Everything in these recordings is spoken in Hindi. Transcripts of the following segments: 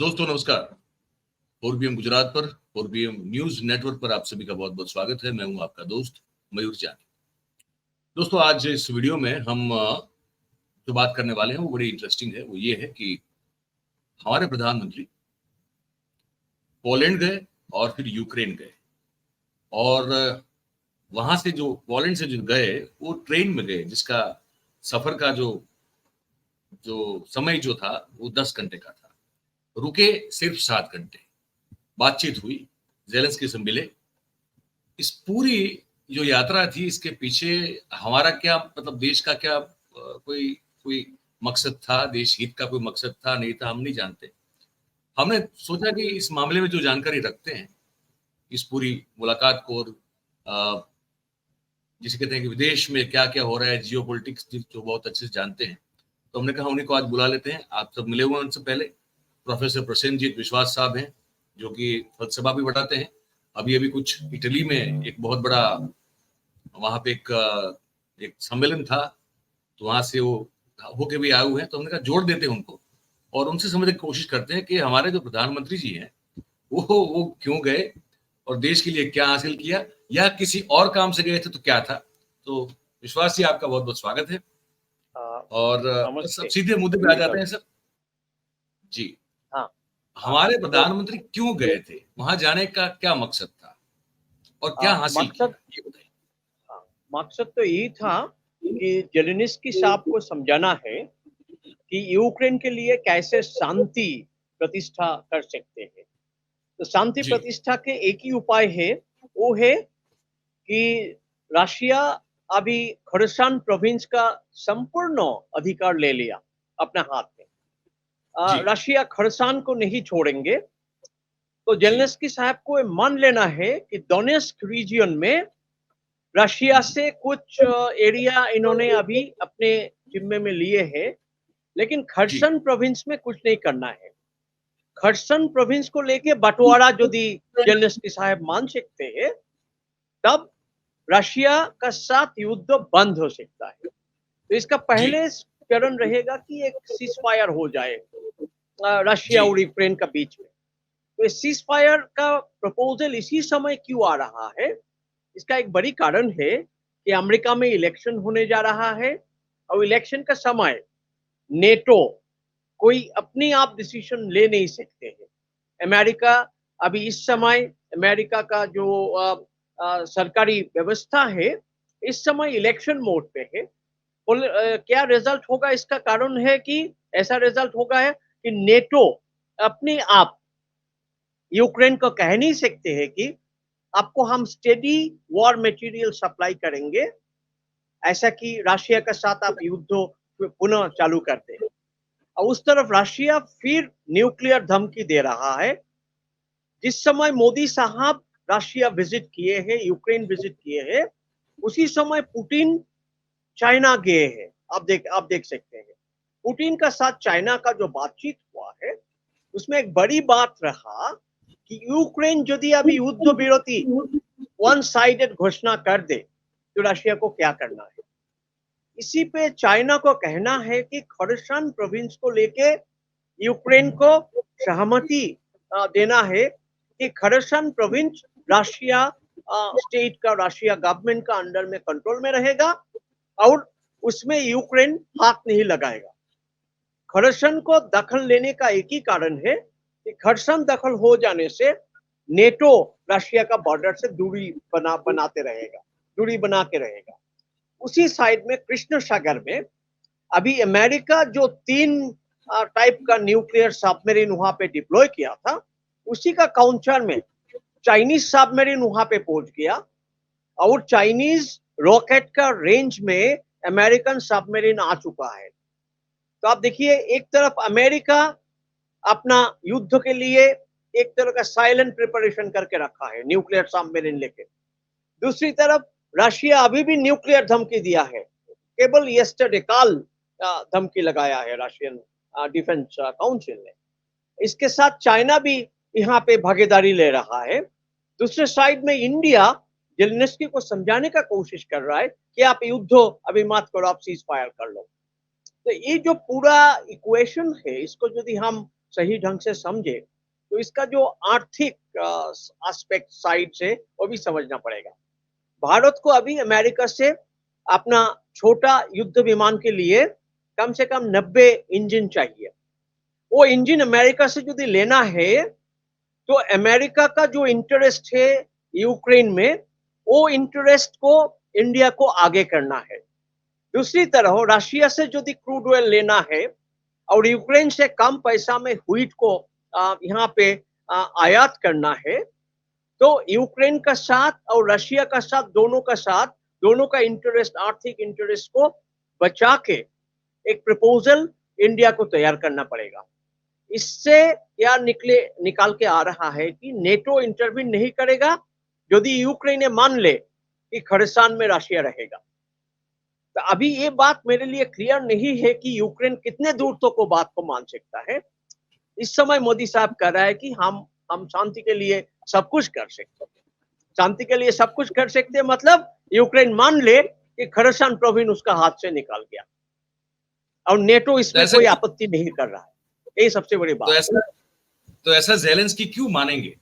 दोस्तों नमस्कार। 4PM गुजरात पर 4PM न्यूज नेटवर्क पर आप सभी का बहुत बहुत स्वागत है। मैं हूं आपका दोस्त मयूर जानी। दोस्तों आज इस वीडियो में हम जो बात करने वाले हैं वो बड़ी इंटरेस्टिंग है। वो ये है कि हमारे प्रधानमंत्री पोलैंड गए और फिर यूक्रेन गए, और वहां से जो पोलैंड से जो गए वो ट्रेन में गए, जिसका सफर का जो जो समय जो था वो 10 घंटे का था। रुके सिर्फ 7 घंटे, बातचीत हुई, ज़ेलेंस्की से मिले। इस पूरी जो यात्रा थी इसके पीछे हमारा क्या मतलब, देश का क्या कोई कोई मकसद था, देश हित का कोई मकसद था नहीं था, हम नहीं जानते। हमने सोचा कि इस मामले में जो जानकारी रखते हैं इस पूरी मुलाकात को, और जिसे कहते हैं कि विदेश में क्या क्या हो रहा है, जियो पॉलिटिक्स जो बहुत अच्छे से जानते हैं, तो हमने कहा उन्हीं को आज बुला लेते हैं। आप सब मिले हुए हैं उनसे पहले। प्रोफेसर प्रसेनजीत विश्वास साहब हैं, जो कि फलसफा भी पढ़ाते हैं। अभी अभी कुछ इटली में एक बहुत बड़ा वहां पे एक सम्मेलन था, तो वहां से वो होके भी आए हुए हैं। तो हमने कहा जोड़ देते हैं उनको और उनसे समझने की कोशिश करते हैं कि हमारे जो प्रधानमंत्री जी हैं वो क्यों गए और देश के लिए क्या हासिल किया, या किसी और काम से गए थे तो क्या था। तो विश्वास जी, आपका बहुत बहुत स्वागत है। और सब सीधे मुद्दे पे आ जाते हैं सर जी। हाँ, हमारे प्रधानमंत्री क्यों गए थे, वहां जाने का क्या मकसद था और क्या हासिल किया, ये बताइए। मकसद तो यही था कि जेलेंस्की साहब को समझाना है कि यूक्रेन के लिए कैसे शांति प्रतिष्ठा कर सकते हैं। तो शांति प्रतिष्ठा के एक ही उपाय है, वो है कि रशिया अभी खरसान प्रोविंस का संपूर्ण अधिकार ले लिया अपने हाथ में। रशिया खरसान को नहीं छोड़ेंगे। तो जेलेंस्की साहब को मान लेना है कि डोनेट्स्क रीजियन में रशिया से कुछ एरिया इन्होंने अभी अपने जिम्मे में लिए हैं, लेकिन खरसन प्रोविंस में कुछ नहीं करना है। खरसन प्रोविंस को लेके बंटवारा यदि जेलेंस्की साहब मान सकते हैं, तब रशिया का साथ युद्ध बंद हो सकता है। तो इसका पहले चरण रहेगा कि एक सीज फायर हो जाए रशिया और यूक्रेन का बीच में। तो सीज फायर का प्रपोजल इसी समय क्यों आ रहा है? इसका एक बड़ी कारण है कि अमेरिका में इलेक्शन होने जा रहा है, और इलेक्शन का समय नेटो कोई अपने आप डिसीजन ले नहीं सकते हैं। अमेरिका अभी इस समय, अमेरिका का जो सरकारी व्यवस्था है इस समय इलेक्शन मोड पे है। क्या रिजल्ट होगा, इसका कारण है कि ऐसा रिजल्ट होगा है कि नेटो अपने आप यूक्रेन को कह नहीं सकते हैं कि आपको हम स्टेडी वॉर मटेरियल सप्लाई करेंगे, ऐसा कि रशिया के साथ आप युद्ध पुनः चालू करते हैं। और उस तरफ रशिया फिर न्यूक्लियर धमकी दे रहा है। जिस समय मोदी साहब रशिया विजिट किए हैं, यूक्रेन विजिट किए हैं, उसी समय पुतिन चाइना गए हैं। आप देख सकते हैं पुतिन का साथ चाइना का जो बातचीत हुआ है उसमें एक बड़ी बात रहा कि यूक्रेन यदि अभी युद्ध विरति वन साइडेड घोषणा कर दे तो रशिया को क्या करना है। इसी पे चाइना को कहना है कि खरसान प्रोविंस को लेके यूक्रेन को सहमति देना है कि खरसान प्रोविंस रशिया स्टेट का, रशिया गवर्नमेंट का अंडर में, कंट्रोल में रहेगा और उसमें यूक्रेन हाथ नहीं लगाएगा। खरसान को दखल लेने का एक ही कारण है कि खरसान दखल हो जाने से नेटो रशिया का बॉर्डर से दूरी बनाते रहेगा, दूरी बना के रहेगा। उसी साइड में कृष्ण सागर में अभी अमेरिका जो 3 टाइप का न्यूक्लियर सबमरीन वहां पे डिप्लॉय किया था, उसी का काउंटर में चाइनीज सबमरीन वहां पे पहुंच गया, और चाइनीज रॉकेट का रेंज में अमेरिकन सबमरीन आ चुका है। तो आप देखिए, एक तरफ अमेरिका अपना युद्ध के लिए एक तरह का साइलेंट प्रिपरेशन करके रखा है न्यूक्लियर सबमरीन लेके, दूसरी तरफ रशिया अभी भी न्यूक्लियर धमकी दिया है। केवल यस्टरडे कल धमकी लगाया है रशियन डिफेंस काउंसिल ने। इसके साथ चाइना भी यहाँ पे भागीदारी ले रहा है। दूसरे साइड में इंडिया जेलेंस्की को समझाने का कोशिश कर रहा है कि आप युद्ध अभी मत करो, आप सीज फायर कर लो। तो ये जो पूरा इक्वेशन है, इसको यदि हम सही ढंग से समझे तो इसका जो आर्थिक एस्पेक्ट साइड से वो भी समझना पड़ेगा। भारत को अभी अमेरिका से अपना छोटा युद्ध विमान के लिए कम से कम 90 इंजन चाहिए। वो इंजन अमेरिका से यदि लेना है तो अमेरिका का जो इंटरेस्ट है यूक्रेन में, वो इंटरेस्ट को इंडिया को आगे करना है। दूसरी तरफ रशिया से यदि क्रूड ऑयल लेना है और यूक्रेन से कम पैसा में व्हीट को यहाँ पे आयात करना है, तो यूक्रेन का साथ और रशिया का साथ, दोनों का इंटरेस्ट, आर्थिक इंटरेस्ट को बचा के एक प्रपोजल इंडिया को तैयार करना पड़ेगा। इससे क्या निकाल के आ रहा है कि नेटो इंटरवीन नहीं करेगा यदि यूक्रेन मान ले कि खरसान में रशिया रहेगा। तो अभी ये बात मेरे लिए क्लियर नहीं है कि यूक्रेन कितने दूर तक को बात को मान सकता है। इस समय मोदी साहब कह रहा है कि हम शांति के लिए सब कुछ कर सकते हैं। शांति के लिए सब कुछ कर सकते हैं मतलब यूक्रेन मान ले कि खरसान प्रोविंस उसका हाथ से निकाल गया और नेटो इसमें कोई आपत्ति नहीं कर रहा है। यही सबसे बड़ी बात। तो ऐसा ज़ेलेंस्की क्यों मानेंगे?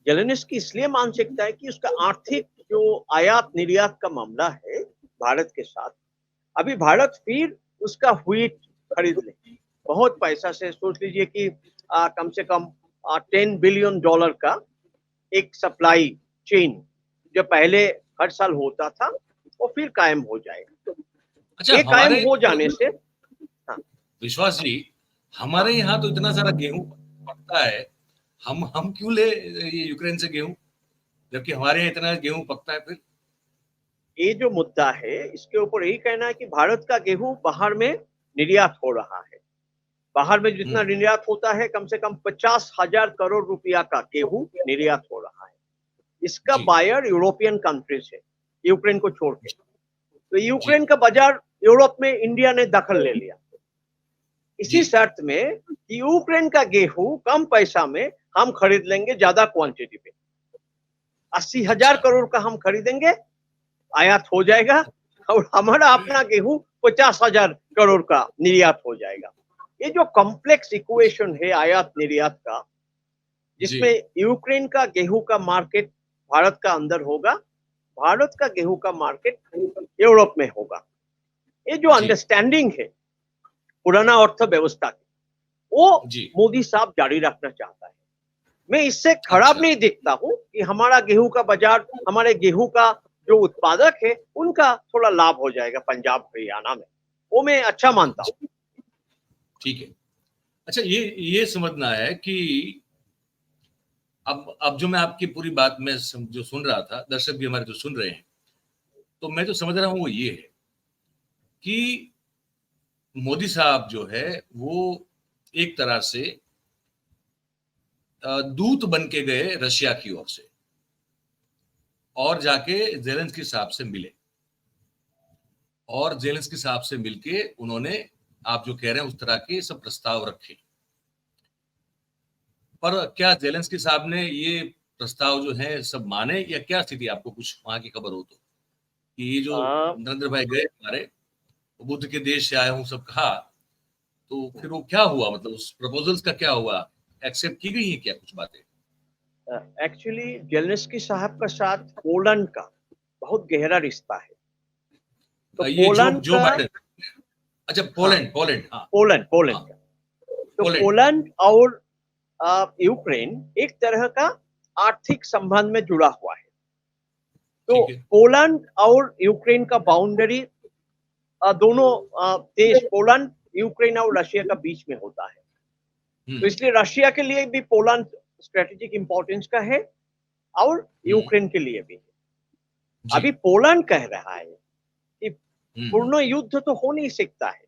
ज़ेलेंस्की इसलिए मान सकता है कि उसका आर्थिक जो आयात निर्यात का मामला है भारत के साथ, अभी भारत फिर उसका व्हीट खरीद ले बहुत पैसा से। सोच लीजिए कि कम से कम $10 बिलियन का एक सप्लाई चेन जो पहले हर साल होता था वो फिर कायम हो जाएगा। अच्छा, ये कायम हो जाने से विश्वास जी, हमारे यहाँ तो इतना सारा गेहूं पकता है, हम क्यों ले ये यूक्रेन से गेहूं, जबकि हमारे यहाँ इतना गेहूं पकता है? फिर ये जो मुद्दा है इसके ऊपर यही कहना है कि भारत का गेहूं बाहर में निर्यात हो रहा है। बाहर में जितना निर्यात होता है कम से कम 50,000 करोड़ रुपया का गेहूं निर्यात हो रहा है। इसका बायर यूरोपियन कंट्रीज है, यूक्रेन को छोड़ के। तो यूक्रेन का बाजार यूरोप में इंडिया ने दखल ले लिया। इसी शर्त में कि यूक्रेन का गेहूं कम पैसा में हम खरीद लेंगे ज्यादा क्वांटिटी पे। 80,000 करोड़ का हम खरीदेंगे, आयात हो जाएगा और हमारा अपना गेहूं 50,000 करोड़ का निर्यात हो जाएगा। ये जो कॉम्प्लेक्स इक्वेशन है आयात निर्यात का, जिसमें यूक्रेन का गेहूं का मार्केट भारत का अंदर होगा, भारत का गेहूं का मार्केट यूरोप में होगा। ये जो अंडरस्टैंडिंग है पुराना अर्थव्यवस्था की, वो मोदी साहब जारी रखना चाहता है। मैं इससे खराब नहीं देखता हूं कि हमारा गेहूं का बाजार, हमारे गेहूं का जो उत्पादक है उनका थोड़ा लाभ हो जाएगा पंजाब हरियाणा में, वो मैं अच्छा मानता हूं। ठीक है। अच्छा, ये समझना है कि अब जो मैं आपकी पूरी बात में जो सुन रहा था, दर्शक भी हमारे जो सुन रहे हैं, तो मैं जो समझ रहा हूं वो ये है कि मोदी साहब जो है वो एक तरह से दूत बन के गए रशिया की ओर से और जाके ज़ेलेंस्की साहब से मिले और ज़ेलेंस्की साहब से मिलके उन्होंने, आप जो कह रहे हैं उस तरह के सब प्रस्ताव रखे। पर क्या ज़ेलेंस्की साहब ने ये प्रस्ताव जो है सब माने या क्या स्थिति? आपको कुछ वहां की खबर हो तो, कि ये जो नरेंद्र भाई गए हमारे, बुद्ध के देश से आए हूं सब कहा, तो फिर वो क्या हुआ? मतलब उस प्रपोजल्स का क्या हुआ? एक्सेप्ट की गई है क्या कुछ बातें? एक्चुअली ज़ेलेंस्की साहब का साथ पोलैंड का बहुत गहरा रिश्ता है। तो पोलैंड जो बाइडेन, अच्छा पोलैंड का, तो पोलैंड और यूक्रेन एक तरह का आर्थिक संबंध में जुड़ा हुआ है। तो पोलैंड और यूक्रेन का बाउंड्री दोनों देश, पोलैंड, यूक्रेन और रशिया का बीच में होता है। तो इसलिए रशिया के लिए भी पोलैंड स्ट्रेटेजिक इंपॉर्टेंस का है और यूक्रेन के लिए भी। अभी पोलैंड कह रहा है कि पूर्ण युद्ध तो हो नहीं सकता है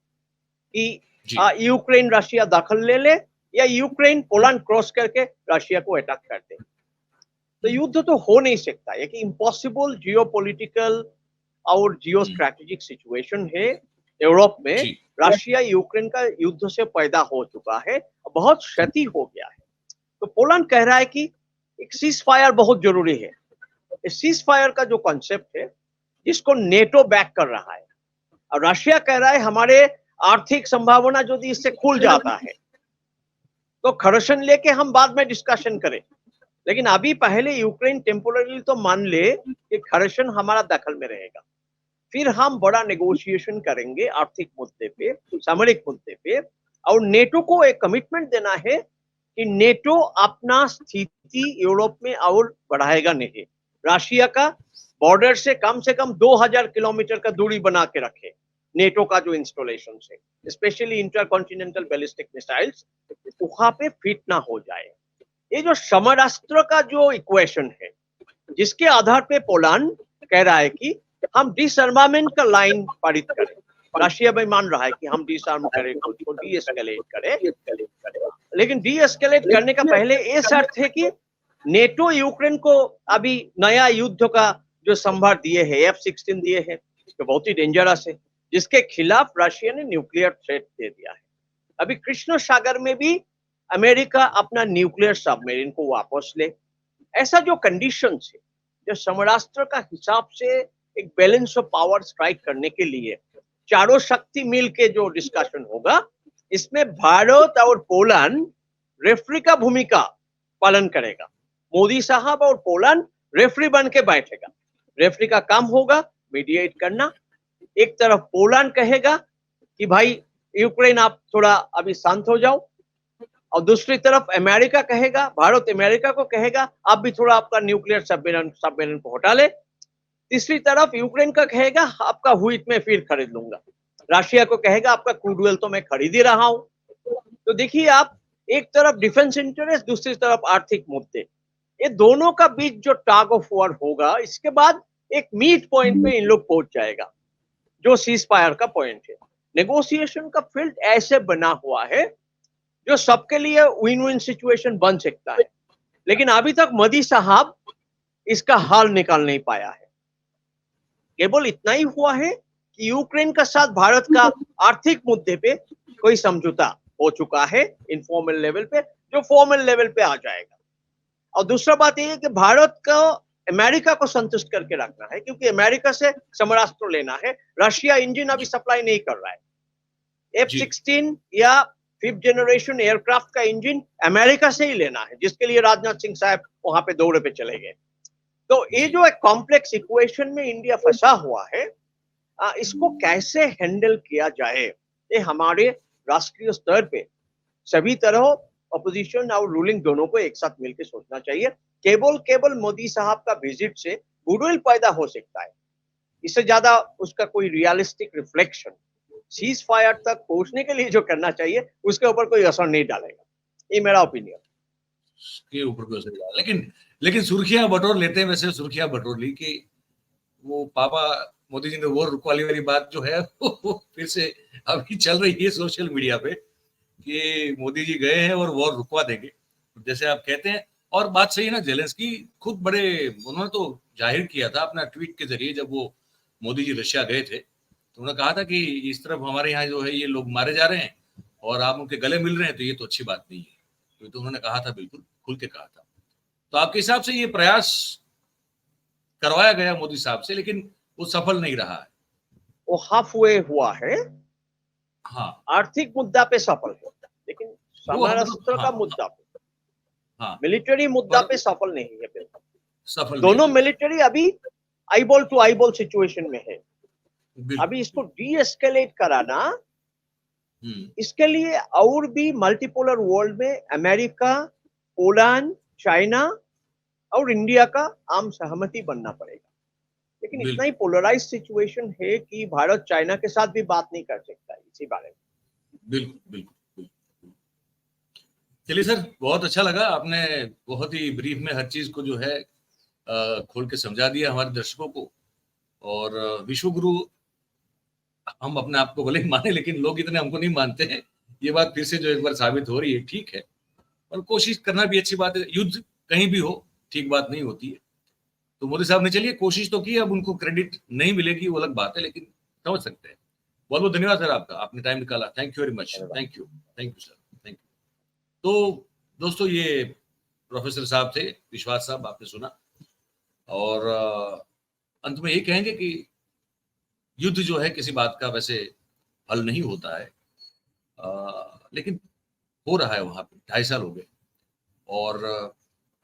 कि यूक्रेन रशिया दखल ले ले या यूक्रेन पोलैंड क्रॉस करके रशिया को अटैक कर दे। तो युद्ध तो हो नहीं सकता, एक इम्पॉसिबल जियोपॉलिटिकल और जियो स्ट्रेटेजिक सिचुएशन है यूरोप में। रशिया यूक्रेन का युद्ध से पैदा हो चुका है, बहुत क्षति हो गया है। तो पोलैंड कह रहा है कि एक सीज फायर बहुत जरूरी है। इस सीज फायर का जो कॉन्सेप्ट है जिसको नेटो बैक कर रहा है, और रशिया कह रहा है हमारे आर्थिक संभावना यदि इससे खुल जाता है तो खर्शन लेके हम बाद में डिस्कशन करें, लेकिन अभी पहले यूक्रेन टेम्पोररी तो मान ले कि खर्शन हमारा दखल में रहेगा, फिर हम बड़ा नेगोशिएशन करेंगे आर्थिक मुद्दे पे, सामरिक मुद्दे पे। और नेटो को एक कमिटमेंट देना है कि नेटो अपना स्थिति यूरोप में और बढ़ाएगा नहीं, रशिया का बॉर्डर से कम 2000 किलोमीटर का दूरी बना के रखे। नेटो का जो इंस्टॉलेशन है, स्पेशली इंटरकॉन्टिनेंटल बैलिस्टिक मिसाइल्स, वहां पे फिट ना हो जाए। ये जो समरास्त्र का जो इक्वेशन है, जिसके आधार पे पोलैंड कह रहा है कि हम डिसआर्मामेंट का लाइन पारित करें, रशिया भी मान रहा है कि हम डिसआर्म करें, उसको डी एस्केलेट करें, लेकिन डी एस्केलेट करने का पहले ये शर्त है कि नेटो यूक्रेन को अभी नया युद्ध का जो संभार दिए है, F-16 दिए हैं, जो बहुत ही डेंजरस है, जिसके खिलाफ रशिया ने न्यूक्लियर थ्रेट दे दिया है। अभी कृष्ण सागर में भी अमेरिका अपना न्यूक्लियर सबमरीन को वापस ले, ऐसा जो कंडीशन है, जो समरास्त्र का हिसाब से एक बैलेंस ऑफ पावर स्ट्राइक करने के लिए चारों शक्ति मिल के जो डिस्कशन होगा, इसमें भारत और पोलैंड रेफरी का भूमिका पालन करेगा। मोदी साहब और पोलैंड रेफरी बन के बैठेगा, रेफरी का काम होगा मीडिएट करना। एक तरफ पोलैंड कहेगा कि भाई यूक्रेन आप थोड़ा अभी शांत हो जाओ, और दूसरी तरफ अमेरिका कहेगा, भारत अमेरिका को कहेगा आप भी थोड़ा आपका न्यूक्लियर सबमरीन को हटा ले। तीसरी तरफ यूक्रेन का कहेगा आपका हुईट में फिर खरीद लूंगा, रशिया को कहेगा आपका क्रूड ऑयल तो मैं खरीद ही रहा हूं। तो देखिए आप, एक तरफ डिफेंस इंटरेस्ट, दूसरी तरफ आर्थिक मुद्दे, ये दोनों का बीच जो टग ऑफ वॉर होगा, इसके बाद एक मीट पॉइंट पे इन लोग पहुंच जाएगा, जो सीज फायर का पॉइंट है। नेगोशिएशन का फील्ड ऐसे बना हुआ है जो सबके लिए विन विन सिचुएशन बन सकता है, लेकिन अभी तक मोदी साहब इसका हल निकाल नहीं पाया है। केवल इतना ही हुआ है कि यूक्रेन के साथ भारत का आर्थिक मुद्दे पे कोई समझौता हो चुका है इनफॉर्मल लेवल पे, जो फॉर्मल लेवल पे आ जाएगा। और दूसरा बात यह है कि भारत को अमेरिका को संतुष्ट करके रखना है, क्योंकि अमेरिका से समरास्त्र लेना है। रशिया इंजन अभी सप्लाई नहीं कर रहा है, F-16 या 5th जनरेशन एयरक्राफ्ट का इंजन अमेरिका से ही लेना है, जिसके लिए राजनाथ सिंह साहब वहां पे दौरे पे चले गए। तो ये जो एक कॉम्प्लेक्स इक्वेशन में इंडिया फंसा हुआ है, इसको कैसे हैंडल किया जाए, ये हमारे राष्ट्रीय स्तर पे सभी तरह अपोजिशन और रूलिंग दोनों को एक साथ मिलकर सोचना चाहिए। केवल मोदी साहब का विजिट से गुडविल पैदा हो सकता है, इससे ज्यादा उसका कोई रियलिस्टिक रिफ्लेक्शन सीज फायर तक पहुंचने के लिए जो करना चाहिए उसके ऊपर कोई असर नहीं डालेगा। ये मेरा ओपिनियन के ऊपर कोई असर नहीं डालेगा। लेकिन सुर्खियां बटोर लेते हैं, वैसे सुर्खियां बटोर ली कि वो पापा मोदी जी ने वो रुकवाली वाली बात जो है वो फिर से अभी चल रही है सोशल मीडिया पे कि मोदी जी गए हैं और वॉर रुकवा देंगे, जैसे आप कहते हैं। और बात सही है ना, जेलेंस्की खुद बड़े, उन्होंने तो जाहिर किया था अपना ट्वीट के जरिए, जब वो मोदी जी रशिया गए थे तो उन्होंने कहा था कि इस तरफ हमारे यहाँ जो है ये लोग मारे जा रहे हैं और आप उनके गले मिल रहे हैं, तो ये तो अच्छी बात नहीं है। तो उन्होंने कहा था, बिल्कुल खुल के कहा था। तो आपके हिसाब से ये प्रयास करवाया गया मोदी साहब से, लेकिन वो सफल नहीं रहा है। वो हाफ वे हुआ है। हाँ, आर्थिक मुद्दा पे सफल है, लेकिन समरास्त्र का मुद्दा पे, हाँ, मिलिट्री मुद्दा पे सफल नहीं है। बिल्कुल सफल दोनों मिलिट्री अभी आईबॉल टू आईबॉल सिचुएशन में है। अभी इसको डी एस्केलेट कराना, इसके लिए और भी मल्टीपोलर वर्ल्ड में अमेरिका, पोलैंड, चाइना और इंडिया का आम सहमति बनना पड़ेगा। लेकिन इतना ही पोलराइज सिचुएशन है कि भारत चाइना के साथ भी बात नहीं कर सकता इसी बारे में। बिल्कुल बिल्कुल। चलिए सर, बहुत अच्छा लगा, आपने बहुत ही ब्रीफ में हर चीज को जो है खोल के समझा दिया हमारे दर्शकों को। और विश्व गुरु हम अपने आप को भले ही माने, लेकिन लोग इतने हमको नहीं मानते हैं, ये बात फिर से जो एक बार साबित हो रही है। ठीक है, और कोशिश करना भी अच्छी बात है, युद्ध कहीं भी हो ठीक बात नहीं होती है। तो मोदी साहब ने चलिए कोशिश तो की, अब उनको क्रेडिट नहीं मिलेगी वो अलग बात है, लेकिन समझ सकते हैं। बहुत बहुत धन्यवाद सर आपका, आपने टाइम निकाला। Thank you very much. Thank you sir, thank you. तो दोस्तों, ये प्रोफेसर साहब थे, विश्वास साहब, आपने सुना। और अंत में ये कहेंगे कि युद्ध जो है किसी बात का वैसे हल नहीं होता है, लेकिन हो रहा है वहां पे। 2.5 साल हो गए और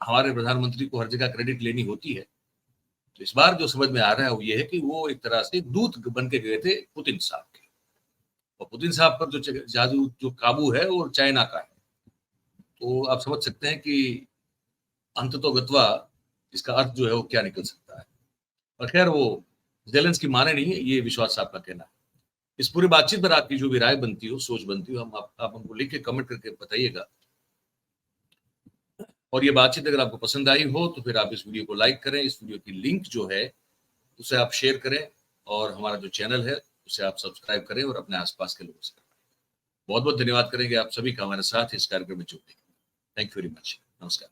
हमारे प्रधानमंत्री को हर जगह क्रेडिट लेनी होती है। तो इस बार जो समझ में आ रहा है वो ये है कि वो एक तरह से दूत बन के गए थे पुतिन साहब के, और पुतिन साहब पर जो जादू जो काबू है वो चाइना का है। तो आप समझ सकते हैं कि अंततोगत्वा इसका अर्थ जो है वो क्या निकल सकता है। और खैर वो जेलेंस्की माने नहीं है, ये विश्वास साहब का कहना है। इस पूरी बातचीत पर आपकी जो भी राय बनती हो, सोच बनती हो, आप हमको लिख के कमेंट करके बताइएगा। और ये बातचीत अगर आपको पसंद आई हो तो फिर आप इस वीडियो को लाइक करें, इस वीडियो की लिंक जो है उसे आप शेयर करें, और हमारा जो चैनल है उसे आप सब्सक्राइब करें और अपने आसपास के लोगों से करें। बहुत बहुत धन्यवाद करेंगे आप सभी का हमारे साथ इस कार्यक्रम में जुड़ने के लिए। Thank you very much. नमस्कार।